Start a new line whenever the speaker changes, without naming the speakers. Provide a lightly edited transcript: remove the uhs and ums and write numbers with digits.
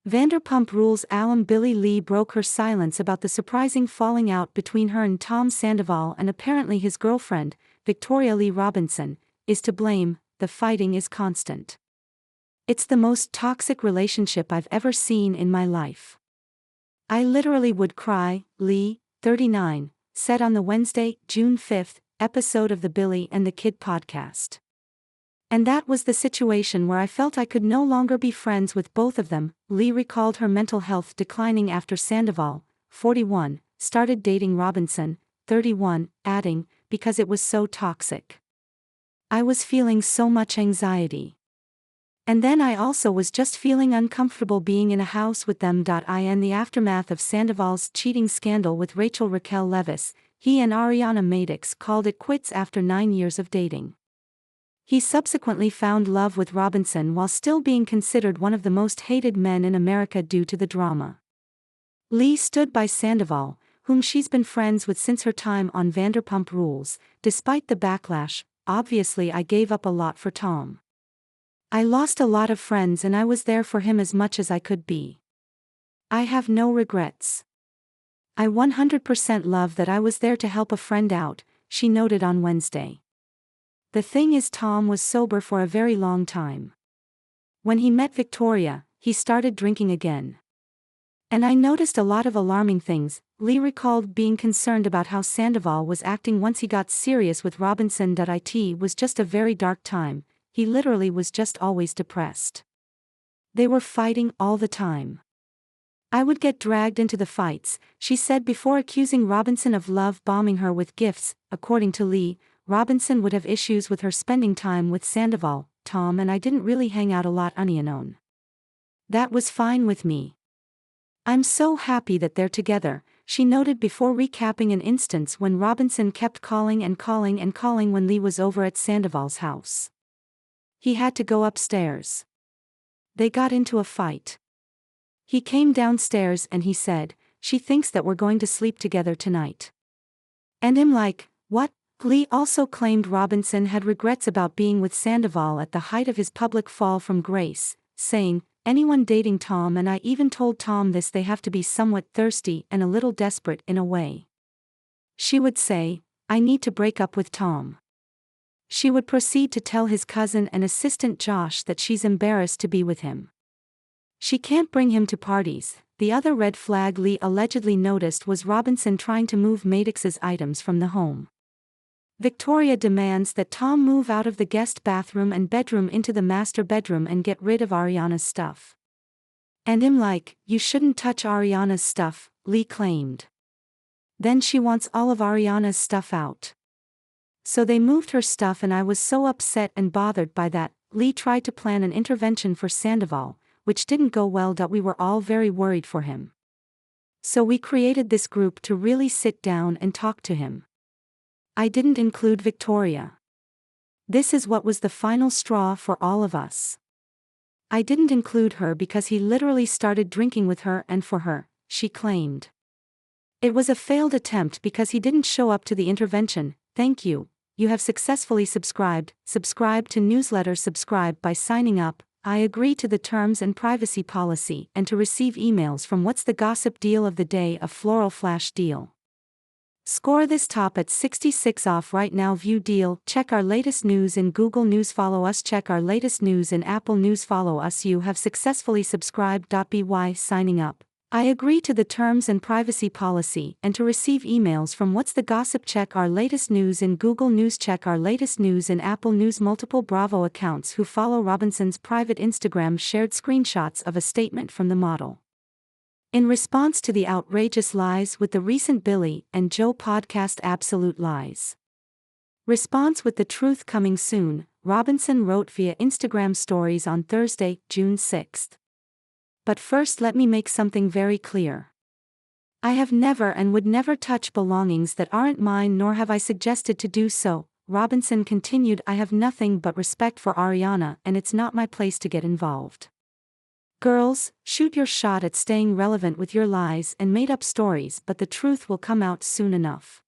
Vanderpump Rules alum Billie Lee broke her silence about the surprising falling out between her and Tom Sandoval, and apparently his girlfriend, Victoria Lee Robinson, is to blame. The fighting is constant. It's the most toxic relationship I've ever seen in my life. I literally would cry, Lee, 39, said on the Wednesday, June 5, episode of the Billie and the Kid podcast. And that was the situation where I felt I could no longer be friends with both of them. Lee recalled her mental health declining after Sandoval, 41, started dating Robinson, 31, adding, because it was so toxic. I was feeling so much anxiety. And then I also was just feeling uncomfortable being in a house with them. In the aftermath of Sandoval's cheating scandal with Rachel Raquel Leviss, he and Ariana Madix called it quits after 9 years of dating. He subsequently found love with Robinson while still being considered one of the most hated men in America due to the drama. Lee stood by Sandoval, whom she's been friends with since her time on Vanderpump Rules. Despite the backlash, obviously I gave up a lot for Tom. I lost a lot of friends and I was there for him as much as I could be. I have no regrets. I 100% love that I was there to help a friend out, she noted on Wednesday. The thing is, Tom was sober for a very long time. When he met Victoria, he started drinking again. And I noticed a lot of alarming things. Lee recalled being concerned about how Sandoval was acting once he got serious with Robinson. It was just a very dark time. He literally was just always depressed. They were fighting all the time. I would get dragged into the fights, she said before accusing Robinson of love bombing her with gifts. According to Lee, Robinson would have issues with her spending time with Sandoval. Tom and I didn't really hang out a lot unknown. That was fine with me. I'm so happy that they're together, she noted before recapping an instance when Robinson kept calling and calling and calling when Lee was over at Sandoval's house. He had to go upstairs. They got into a fight. He came downstairs and he said, she thinks that we're going to sleep together tonight. And I'm like, what? Lee also claimed Robinson had regrets about being with Sandoval at the height of his public fall from grace, saying, anyone dating Tom, and I even told Tom this, they have to be somewhat thirsty and a little desperate in a way. She would say, I need to break up with Tom. She would proceed to tell his cousin and assistant Josh that she's embarrassed to be with him. She can't bring him to parties. The other red flag Lee allegedly noticed was Robinson trying to move Madix's items from the home. Victoria demands that Tom move out of the guest bathroom and bedroom into the master bedroom and get rid of Ariana's stuff. And I'm like, you shouldn't touch Ariana's stuff, Lee claimed. Then she wants all of Ariana's stuff out. So they moved her stuff and I was so upset and bothered by that. Lee tried to plan an intervention for Sandoval, which didn't go well. We were all very worried for him. So we created this group to really sit down and talk to him. I didn't include Victoria. This is what was the final straw for all of us. I didn't include her because he literally started drinking with her and for her, she claimed. It was a failed attempt because he didn't show up to the intervention. Thank you. You have successfully subscribed. Subscribe to newsletter. Subscribe by signing up. I agree to the terms and privacy policy and to receive emails from What's the Gossip Deal of the Day, a floral flash deal. Score this top at 66 off right now. View deal. Check our latest news in Google News. Follow us. Check our latest news in Apple News. Follow us. You have successfully subscribed. By signing up. I agree to the terms and privacy policy and to receive emails from What's the Gossip. Check our latest news in Google News. Check our latest news in Apple News. Multiple Bravo accounts who follow Robinson's private Instagram shared screenshots of a statement from the model. In response to the outrageous lies with the recent Billie and Joe podcast Absolute Lies. Response with the truth coming soon, Robinson wrote via Instagram stories on Thursday, June 6. But first let me make something very clear. I have never and would never touch belongings that aren't mine, nor have I suggested to do so, Robinson continued. I have nothing but respect for Ariana and it's not my place to get involved. Girls, shoot your shot at staying relevant with your lies and made-up stories, but the truth will come out soon enough.